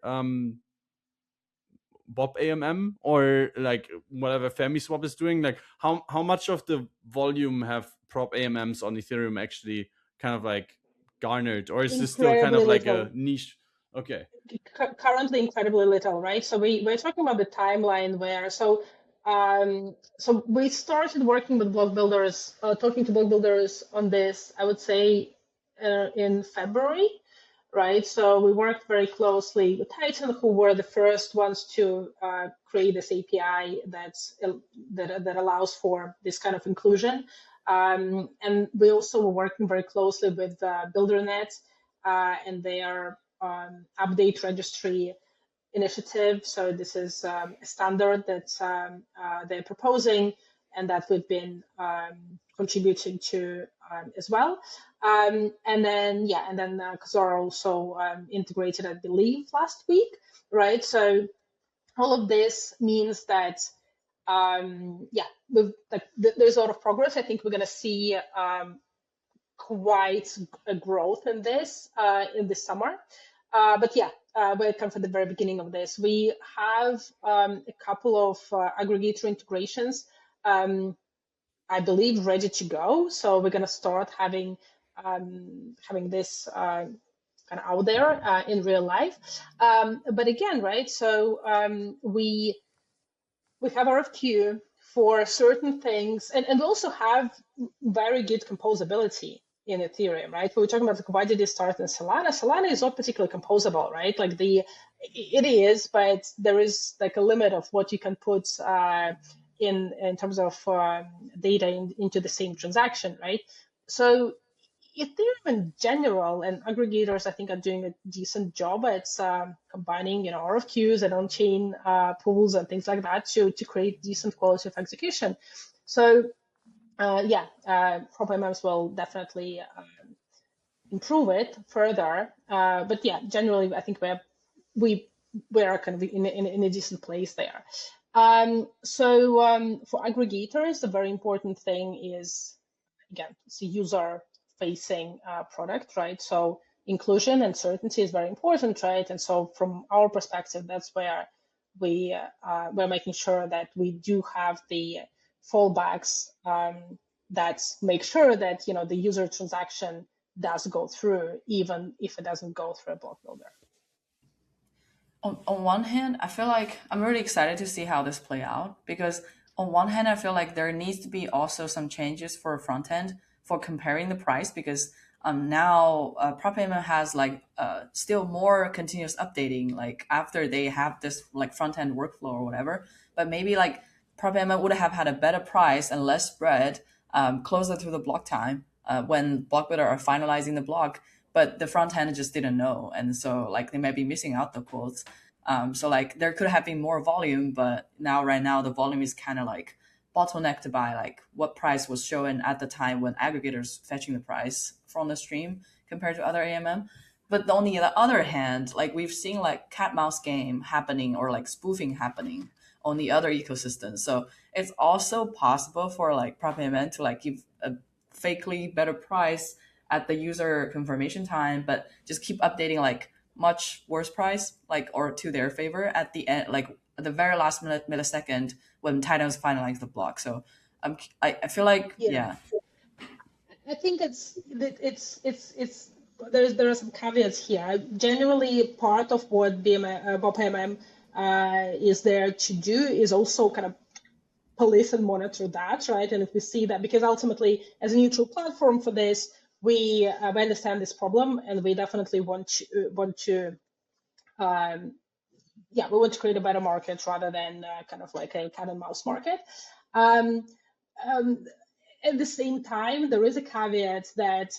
Bob AMM, or like whatever FemiSwap is doing, like how much of the volume have PropAMMs on Ethereum actually kind of like garnered, or is this still kind of like a niche? Okay. Currently, incredibly little, right? So we're talking about the timeline where so we started working with block builders, talking to block builders on this, I would say in February, right? So we worked very closely with Titan, who were the first ones to create this API that allows for this kind of inclusion. And we also were working very closely with BuilderNet and their update registry initiative. So this is a standard that they're proposing and that we've been contributing to as well. And then Kazora also integrated, I believe, last week, right? So all of this means that there's a lot of progress. I think we're going to see quite a growth in this summer. But we're kind of at the very beginning of this. We have a couple of aggregator integrations, I believe, ready to go. So we're going to start having this kind of out there in real life. But again, right? So we have RFQ for certain things, and we also have very good composability in Ethereum, right? We were talking about like, why did it start in Solana? Solana is not particularly composable, right? Like it is, but there is like a limit of what you can put in terms of data into the same transaction, right? So Ethereum in general and aggregators, I think, are doing a decent job at combining, RFQs and on-chain pools and things like that to create decent quality of execution. So PropAMMs will definitely improve it further. But generally, I think we are kind of in a decent place there. So for aggregators, the very important thing is, again, it's a user-facing product, right? So inclusion and certainty is very important, right? And so from our perspective, that's where we're making sure that we do have the fallbacks that make sure that the user transaction does go through, even if it doesn't go through a block builder. On one hand, I feel like I'm really excited to see how this play out, because on one hand, I feel like there needs to be also some changes for front end for comparing the price, because now PropAMM has like still more continuous updating, like after they have this like front end workflow or whatever. But maybe like PropAMM would have had a better price and less spread closer to the block time when block builder are finalizing the block, but the front end just didn't know, and so like they might be missing out the quotes. So like there could have been more volume, but right now the volume is kind of like bottlenecked by like what price was shown at the time when aggregators fetching the price from the stream compared to other AMM. But on the other hand, like we've seen like cat mouse game happening or like spoofing happening on the other ecosystems. So it's also possible for like PropAMM to like give a fakely better price at the user confirmation time, but just keep updating like much worse price, like, or to their favor at the end, like at the very last millisecond when Titans finalize the block. So I feel like, yeah. I think there are some caveats here. Generally, part of what PropAMM is there to do is also kind of police and monitor that, right? And if we see that, because ultimately, as a neutral platform for this, we understand this problem, and we definitely want to create a better market rather than kind of like a cat and mouse market. At the same time, there is a caveat that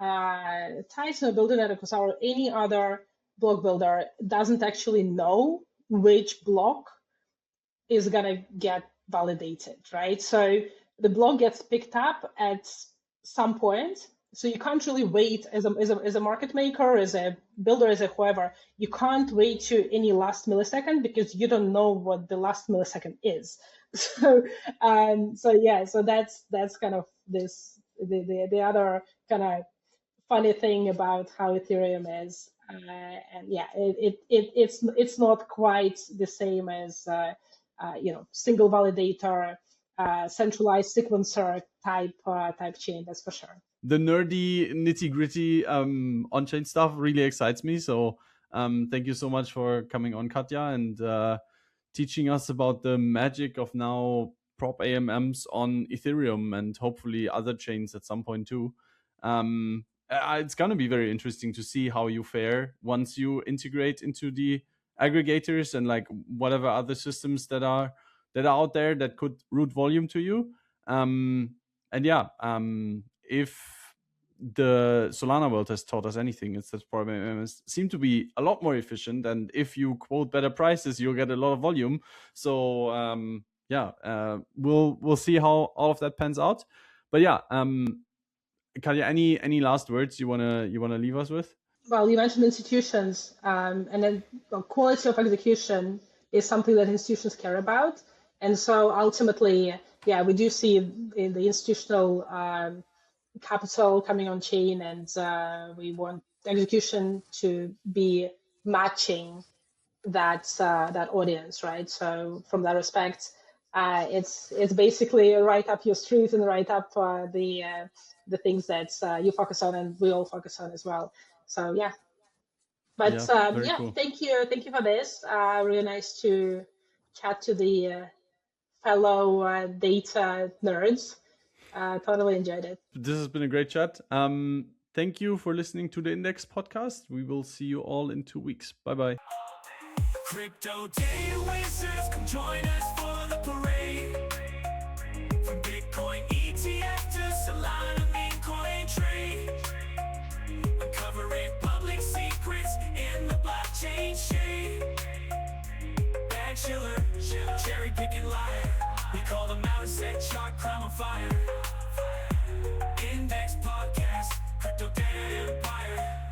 Titan or Builder Networks or any other block builder doesn't actually know which block is gonna get validated, right? So the block gets picked up at some point. So you can't really wait as a market maker, as a builder, as a whoever. You can't wait to any last millisecond because you don't know what the last millisecond is. So that's kind of the other kind of funny thing about how Ethereum is, and yeah, it's not quite the same as single validator, centralized sequencer type chain. That's for sure. The nerdy nitty gritty on-chain stuff really excites me. So thank you so much for coming on, Katia, and teaching us about the magic of now PropAMMs on Ethereum and hopefully other chains at some point too. It's going to be very interesting to see how you fare once you integrate into the aggregators and like whatever other systems that are out there that could route volume to you. If the Solana world has taught us anything, it's that PropAMMs seem to be a lot more efficient, and if you quote better prices, you'll get a lot of volume. So we'll see how all of that pans out. But yeah, Katia, any last words you wanna leave us with? Well, you mentioned institutions, and then quality of execution is something that institutions care about, and so ultimately, yeah, we do see in the institutional capital coming on chain, and we want execution to be matching that audience, right? So from that respect, it's basically right up your street and right up the things that you focus on and we all focus on as well. So yeah, but cool. Thank you for this. Really nice to chat to the fellow data nerds. Totally enjoyed it. This has been a great chat. Thank you for listening to the Index podcast. We will see you all in 2 weeks. Bye-bye. Crypto data wizards, come join us for the parade. From Bitcoin ETF to Solana coin trade. Uncovering public secrets in the blockchain shade. Bachelor, cherry picking liar. We call them out and set chart crime on fire. Index podcast, crypto data empire.